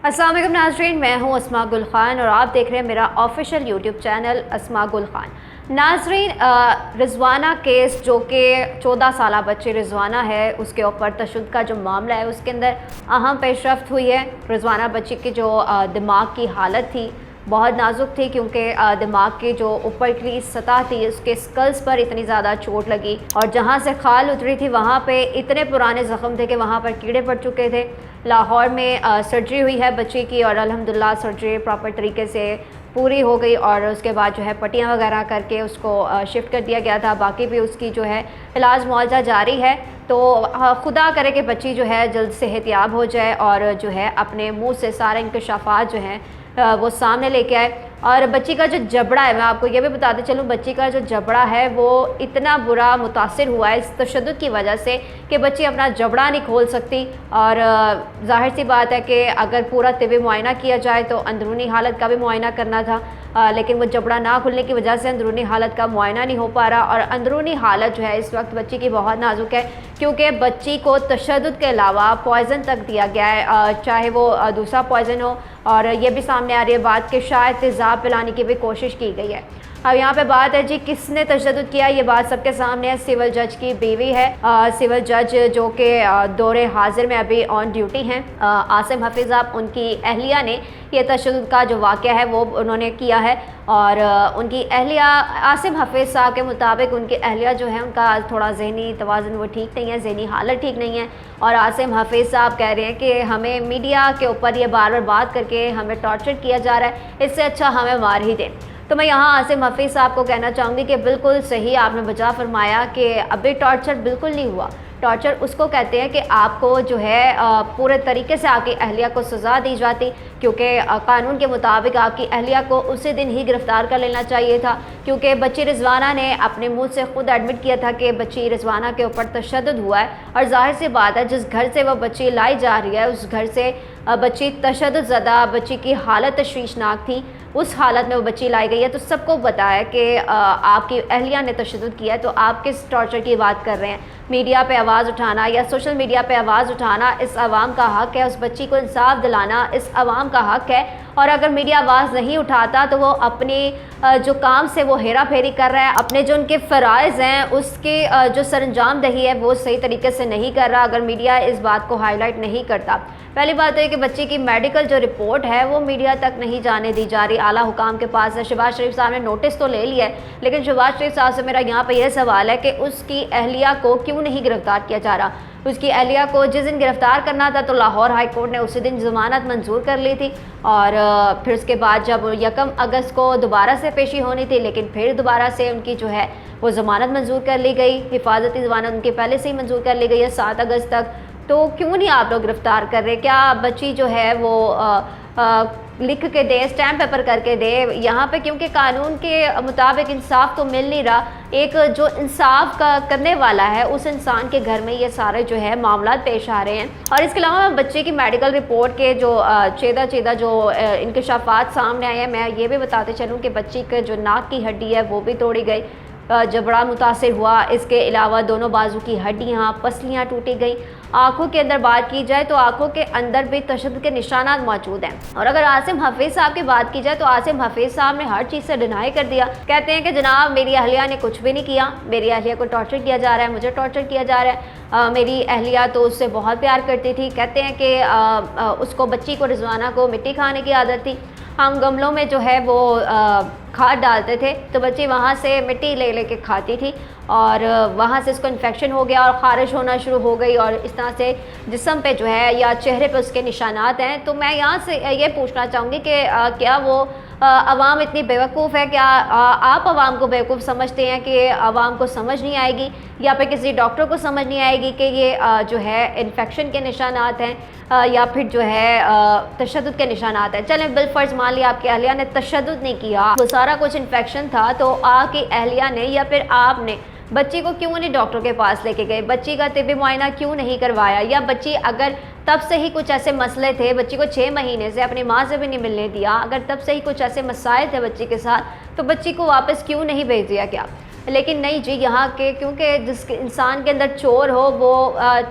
अस्सलाम वालेकुम नाज़रीन, मैं हूं अस्मा गुल खान और आप देख रहे हैं मेरा ऑफिशियल यूट्यूब चैनल अस्मा गुल खान। नाज़रीन, रिजवाना केस जो कि 14 साला बच्चे रिजवाना है उसके ऊपर तशद्दुद का जो मामला है उसके अंदर अहम पेशरफ्त हुई है। रिजवाना बच्ची की जो दिमाग की हालत थी बहुत नाजुक थी, क्योंकि दिमाग की जो ऊपर की सतह थी उसके स्कल्स पर इतनी ज़्यादा चोट लगी और जहाँ से खाल उतरी थी वहाँ पे इतने पुराने ज़ख्म थे कि वहाँ पर कीड़े पड़ चुके थे। लाहौर में सर्जरी हुई है बच्ची की और अल्हम्दुलिल्लाह सर्जरी प्रॉपर तरीके से पूरी हो गई और उसके बाद जो है पट्टियाँ वगैरह करके उसको शिफ्ट कर दिया गया था। बाकी भी उसकी जो है इलाज मुआवजा जारी है। तो खुदा करे कि बच्ची जो है जल्द सेहतयाब हो जाए और जो है अपने मुंह से सारे इंकशाफात जो हैं वो सामने लेके आए। और बच्ची का जो जबड़ा है, मैं आपको ये भी बताते चलूँ, बच्ची का जो जबड़ा है वो इतना बुरा मुतासिर हुआ है इस तशद्दुद की वजह से कि बच्ची अपना जबड़ा नहीं खोल सकती। और ज़ाहिर सी बात है कि अगर पूरा तिबी मुआयना किया जाए तो अंदरूनी हालत का भी मुआयना करना था, लेकिन वो जबड़ा ना खुलने की वजह से अंदरूनी हालत का मुआयना नहीं हो पा रहा। और अंदरूनी हालत जो है इस वक्त बच्ची की बहुत नाजुक है, क्योंकि बच्ची को तशद्दुद के अलावा पॉइज़न तक दिया गया है, चाहे वो दूसरा पॉइज़न हो। और ये भी सामने आ रही है बात कि शायद तेज़ाब पिलाने की भी कोशिश की गई है। अब यहाँ पे बात है जी किसने तशद्दुद किया, ये बात सबके सामने है। सिविल जज की बीवी है, सिविल जज जो कि दौरे हाजिर में अभी ऑन ड्यूटी हैं, आसिम हफीज़ साहब, उनकी अहलिया ने ये तशद्दुद का जो वाक़या है वो उन्होंने किया है। और उनकी अहलिया, आसिम हफीज़ साहब के मुताबिक उनकी अहलिया जो है उनका थोड़ा ज़हनी तवाज़ुन वो ठीक नहीं है, ज़हनी हालत ठीक नहीं है। और आसिम हफीज़ साहब कह रहे हैं कि हमें मीडिया के ऊपर ये बार बार बात करके हमें टॉर्चर किया जा रहा है, इससे अच्छा हमें मार ही दें। तो मैं यहाँ आसिम हफीज़ साहब को कहना चाहूँगी कि बिल्कुल सही आपने बजा फरमाया कि अभी टॉर्चर बिल्कुल नहीं हुआ। टॉर्चर उसको कहते हैं कि आपको जो है पूरे तरीके से आपकी अहलिया को सज़ा दी जाती, क्योंकि कानून के मुताबिक आपकी अहलिया को उसी दिन ही गिरफ़्तार कर लेना चाहिए था। क्योंकि बच्ची रिजवाना ने अपने मुंह से ख़ुद एडमिट किया था कि बच्ची रिजवाना के ऊपर तशद्दुद हुआ है। और ज़ाहिर सी बात है जिस घर से वह बच्ची लाई जा रही है उस घर से बच्ची तशद्दुद ज़दा, बच्ची की हालत तशवीशनाक थी, उस हालत में वो बच्ची लाई गई है। तो सबको बताया कि आपकी अहलिया ने तशद्दुद किया है, तो आप किस टॉर्चर की बात कर रहे हैं। मीडिया पे आवाज़ उठाना या सोशल मीडिया पे आवाज़ उठाना इस आवाम का हक़ है, उस बच्ची को इंसाफ दिलाना इस आवाम का हक़ है। और अगर मीडिया आवाज़ नहीं उठाता तो वो अपनी जो काम से वो हेरा फेरी कर रहा है, अपने जो उनके फ़राइज़ हैं उसके जो सरंजाम दही है वो सही तरीके से नहीं कर रहा, अगर मीडिया इस बात को हाईलाइट नहीं करता। पहली बात है कि बच्ची की मेडिकल जो रिपोर्ट है वो मीडिया तक नहीं जाने दी जा रही, आला हुकाम के पास है। शहबाज शरीफ साहब ने नोटिस तो ले लिया है, लेकिन शहबाज शरीफ साहब से मेरा यहाँ पर यह सवाल है कि उसकी अहलिया को क्यों नहीं गिरफ़्तार किया जा रहा। उसकी अहलिया को जिस दिन गिरफ़्तार करना था तो लाहौर हाई कोर्ट ने उसी दिन ज़मानत मंजूर कर ली थी। और फिर उसके बाद जब 1 अगस्त को दोबारा से पेशी होनी थी, लेकिन फिर दोबारा से उनकी जो है वो ज़मानत मंजूर कर ली गई। हिफाजती ज़मानत उनकी पहले से ही मंजूर कर ली गई है 7 अगस्त तक। तो क्यों नहीं आप लोग गिरफ़्तार कर रहे? क्या बच्ची जो है वो लिख के दे, स्टैम्प पेपर करके दे यहाँ पे, क्योंकि कानून के मुताबिक इंसाफ तो मिल नहीं रहा। एक जो इंसाफ का करने वाला है उस इंसान के घर में ये सारे जो है मामला पेश आ रहे हैं। और इसके अलावा बच्चे की मेडिकल रिपोर्ट के जो चेदा जो इंकशाफात सामने आए हैं, मैं ये भी बताते चलूँ कि बच्ची के जो नाक की हड्डी है वो भी तोड़ी गई, जबड़ा मुतासिर हुआ। इसके अलावा दोनों बाजू की हड्डियाँ, पसलियाँ टूटी गई। आँखों के अंदर बात की जाए तो आँखों के अंदर भी तशद्दुद के निशानात मौजूद हैं। और अगर आसिम हफीज़ साहब की बात की जाए तो आसिम हफीज़ साहब ने हर चीज़ से डिनाई कर दिया। कहते हैं कि जनाब मेरी अहलिया ने कुछ भी नहीं किया, मेरी अहलिया को टॉर्चर किया जा रहा है, मुझे टॉर्चर किया जा रहा है। मेरी अहलिया तो उससे बहुत प्यार करती थी। कहते हैं कि उसको, बच्ची को, रिजवाना को मिट्टी खाने की आदत थी। हम गमलों में जो है वो खाद डालते थे तो बच्ची वहाँ से मिट्टी ले लेके खाती थी और वहाँ से उसको इन्फेक्शन हो गया और ख़ारिश होना शुरू हो गई और इस तरह से जिस्म पे जो है या चेहरे पे उसके निशानात हैं। तो मैं यहाँ से ये पूछना चाहूँगी कि क्या वो अवाम इतनी बेवकूफ़ है? क्या आप अवाम को बेवकूफ़ समझते हैं कि अवाम को समझ नहीं आएगी, या फिर किसी डॉक्टर को समझ नहीं आएगी कि ये जो है इन्फेक्शन के निशानात हैं या फिर जो है तशद्दुद के निशानात हैं? चलें बिलफर्ज मान लिया आपकी अहलिया ने तशद्दुद नहीं किया, वो सारा कुछ इन्फेक्शन था, तो आपकी अहलिया ने या फिर आपने बच्ची को क्यों नहीं डॉक्टर के पास लेके गए? बच्ची का तिबी मुआयना क्यों नहीं करवाया? या बच्ची अगर तब से ही कुछ ऐसे मसले थे, बच्ची को 6 महीने से अपनी माँ से भी नहीं मिलने दिया, अगर तब से ही कुछ ऐसे मसाइल थे बच्ची के साथ, तो बच्ची को वापस क्यों नहीं भेज दिया क्या? लेकिन नहीं जी, यहाँ के क्योंकि जिस इंसान के अंदर चोर हो वो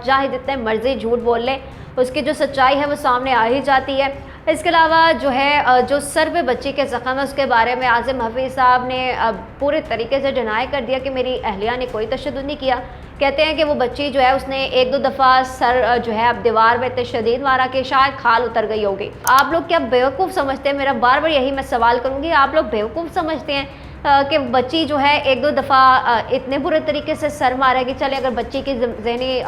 चाहे जितने मर्जी झूठ बोल ले, उसकी जो सच्चाई है वो सामने आ ही जाती है। اس کے علاوہ جو ہے جو سر پہ بچی کے زخم ہے اس کے بارے میں عاصم حفیظ صاحب نے پورے طریقے سے ڈینائی کر دیا کہ میری اہلیہ نے کوئی تشدد نہیں کیا. کہتے ہیں کہ وہ بچی جو ہے اس نے 1-2 دفعہ سر جو ہے اب دیوار میں اتنے شدید مارا کہ شاید کھال اتر گئی ہوگی. آپ لوگ کیا بیوقوف سمجھتے ہیں؟ میرا بار بار یہی میں سوال کروں گی, آپ لوگ بیوقوف سمجھتے ہیں کہ بچی جو ہے 1-2 دفعہ اتنے برے طریقے سے سر مارے گی؟ چلے اگر بچی کی ذہنی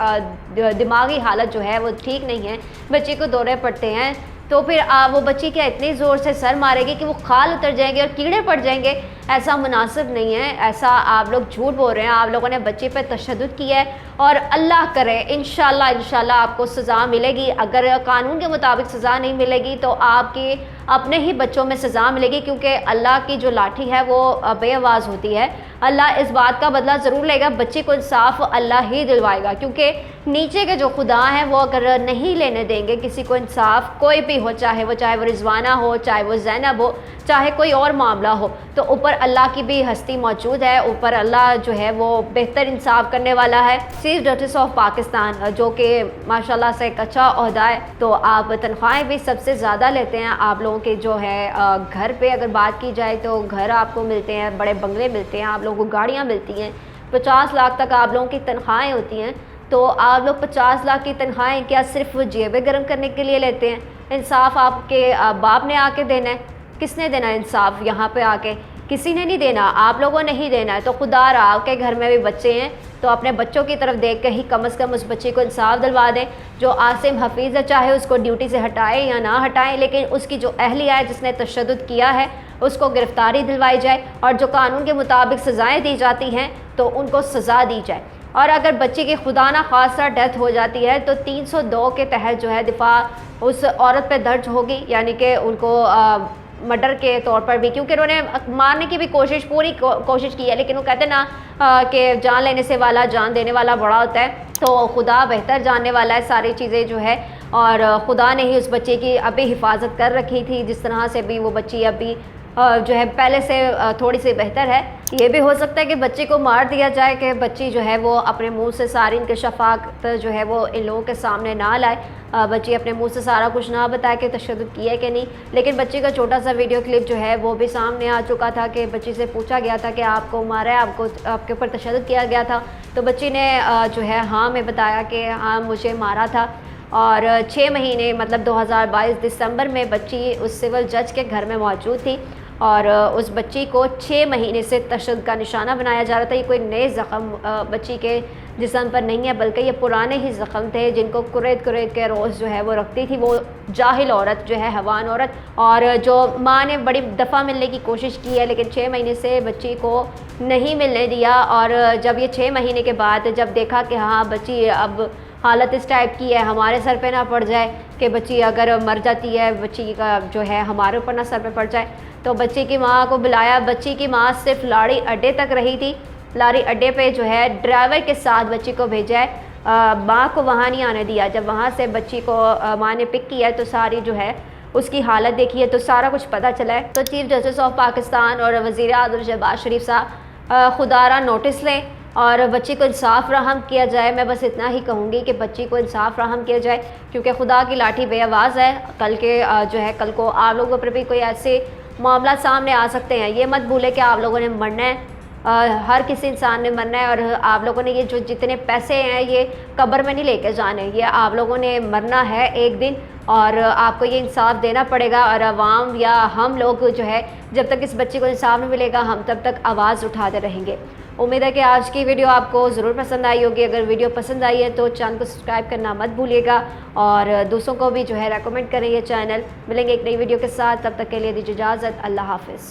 دماغی حالت جو ہے وہ ٹھیک نہیں ہے, بچی کو دورے پڑتے ہیں, تو پھر وہ بچی کیا اتنی زور سے سر مارے گی کہ وہ کھال اتر جائیں گے اور کیڑے پڑ جائیں گے؟ ایسا مناسب نہیں ہے, ایسا آپ لوگ جھوٹ بول رہے ہیں. آپ لوگوں نے بچی پہ تشدد کیا ہے اور اللہ کرے انشاءاللہ آپ کو سزا ملے گی. اگر قانون کے مطابق سزا نہیں ملے گی تو آپ کی اپنے ہی بچوں میں سزا ملے گی, کیونکہ اللہ کی جو لاٹھی ہے وہ بے آواز ہوتی ہے. اللہ اس بات کا بدلہ ضرور لے گا, بچے کو انصاف اللہ ہی دلوائے گا, کیونکہ نیچے کے جو خدا ہیں وہ اگر نہیں لینے دیں گے کسی کو انصاف, کوئی بھی ہو, چاہے وہ رضوانہ ہو, چاہے وہ زینب ہو, چاہے کوئی اور معاملہ ہو, تو اوپر اللہ کی بھی ہستی موجود ہے. اوپر اللہ جو ہے وہ بہتر انصاف کرنے والا ہے. چیف جسٹس آف پاکستان جو کہ ماشاءاللہ سے ایک اچھا عہدہ ہے, تو آپ تنخواہیں بھی سب سے زیادہ لیتے ہیں. آپ لوگوں کے جو ہے گھر پہ اگر بات کی جائے تو گھر آپ کو ملتے ہیں, بڑے بنگلے ملتے ہیں, آپ لوگوں کو گاڑیاں ملتی ہیں, 50 لاکھ تک آپ لوگوں کی تنخواہیں ہوتی ہیں. تو آپ لوگ 50 لاکھ کی تنخواہیں کیا صرف جیبیں گرم کرنے کے لیے لیتے ہیں؟ انصاف آپ کے باپ نے آ کے دینا ہے. کس نے دینا ہے انصاف یہاں پہ آ کے؟ کسی نے نہیں دینا, آپ لوگوں نے ہی دینا ہے. تو خدا را آپ کے گھر میں بھی بچے ہیں تو اپنے بچوں کی طرف دیکھ کے ہی کم از کم اس بچے کو انصاف دلوا دیں. جو عاصم حفیظ ہے چاہے اس کو ڈیوٹی سے ہٹائیں یا نہ ہٹائیں, لیکن اس کی جو اہلیہ ہے جس نے تشدد کیا ہے اس کو گرفتاری دلوائی جائے, اور جو قانون کے مطابق سزائیں دی جاتی ہیں تو ان کو سزا دی جائے. اور اگر بچی کی خدا نہ خواستہ ڈیتھ ہو جاتی ہے تو 302 کے تحت جو ہے دفاع اس عورت پہ درج ہوگی, یعنی کہ ان کو مرڈر کے طور پر بھی, کیونکہ انہوں نے مارنے کی بھی پوری کوشش کی ہے, لیکن وہ کہتے نا کہ جان لینے سے والا جان دینے والا بڑا ہوتا ہے. تو خدا بہتر جاننے والا ہے ساری چیزیں جو ہے, اور خدا نے ہی اس بچے کی ابھی حفاظت کر رکھی تھی. جس طرح سے بھی وہ بچی ابھی جو ہے پہلے سے تھوڑی سی بہتر ہے. یہ بھی ہو سکتا ہے کہ بچی کو مار دیا جائے کہ بچی جو ہے وہ اپنے منہ سے ساری انکشافات جو ہے وہ ان لوگوں کے سامنے نہ لائے, بچی اپنے منہ سے سارا کچھ نہ بتائے کہ تشدد کیا ہے کہ نہیں. لیکن بچی کا چھوٹا سا ویڈیو کلپ جو ہے وہ بھی سامنے آ چکا تھا کہ بچی سے پوچھا گیا تھا کہ آپ کو مارا ہے, آپ کے اوپر تشدد کیا گیا تھا, تو بچی نے جو ہے ہاں میں بتایا کہ ہاں مجھے مارا تھا. اور 6 مہینے مطلب 2022 دسمبر میں بچی اس سول جج کے گھر میں موجود تھی, اور اس بچی کو 6 مہینے سے تشدد کا نشانہ بنایا جا رہا تھا. یہ کوئی نئے زخم بچی کے جسم پر نہیں ہے, بلکہ یہ پرانے ہی زخم تھے جن کو کریت کے روز جو ہے وہ رکھتی تھی وہ جاہل عورت جو ہے, حیوان عورت. اور جو ماں نے بڑی دفعہ ملنے کی کوشش کی ہے لیکن 6 مہینے سے بچی کو نہیں ملنے دیا. اور جب یہ 6 مہینے کے بعد جب دیکھا کہ ہاں بچی اب حالت اس ٹائپ کی ہے, ہمارے سر پہ نہ پڑ جائے کہ بچی اگر مر جاتی ہے, بچی کا جو ہے ہمارے اوپر نہ سر پہ پڑ جائے, تو بچی کی ماں کو بلایا. بچی کی ماں صرف لاڑی اڈے تک رہی تھی, لاڑی اڈے پہ جو ہے ڈرائیور کے ساتھ بچی کو بھیجا ہے, ماں کو وہاں نہیں آنے دیا. جب وہاں سے بچی کو ماں نے پک کیا ہے تو ساری جو ہے اس کی حالت دیکھی ہے تو سارا کچھ پتہ چلا ہے. تو چیف جسٹس آف پاکستان اور وزیر اعظم شہباز شریف صاحب خدارہ نوٹس لیں اور بچی کو انصاف فراہم کیا جائے. میں بس اتنا ہی کہوں گی کہ بچی کو انصاف فراہم کیا جائے, کیونکہ خدا کی لاٹھی بے آواز ہے. کل کو آپ لوگوں پر بھی کوئی ایسے معاملات سامنے آ سکتے ہیں. یہ مت بھولے کہ آپ لوگوں نے مرنا ہے, ہر کسی انسان نے مرنا ہے, اور آپ لوگوں نے یہ جو جتنے پیسے ہیں یہ قبر میں نہیں لے کے جانے, یہ آپ لوگوں نے مرنا ہے ایک دن, اور آپ کو یہ انصاف دینا پڑے گا. اور عوام یا ہم لوگ جو ہے جب تک اس بچے کو انصاف نہیں ملے گا ہم تب تک آواز اٹھاتے رہیں گے. امید ہے کہ آج کی ویڈیو آپ کو ضرور پسند آئی ہوگی. اگر ویڈیو پسند آئی ہے تو چینل کو سبسکرائب کرنا مت بھولیے گا, اور دوستوں کو بھی جو ہے ریکمنڈ کریں یہ چینل. ملیں گے ایک نئی ویڈیو کے ساتھ, تب تک کے لیے دیجیے اجازت. اللہ حافظ.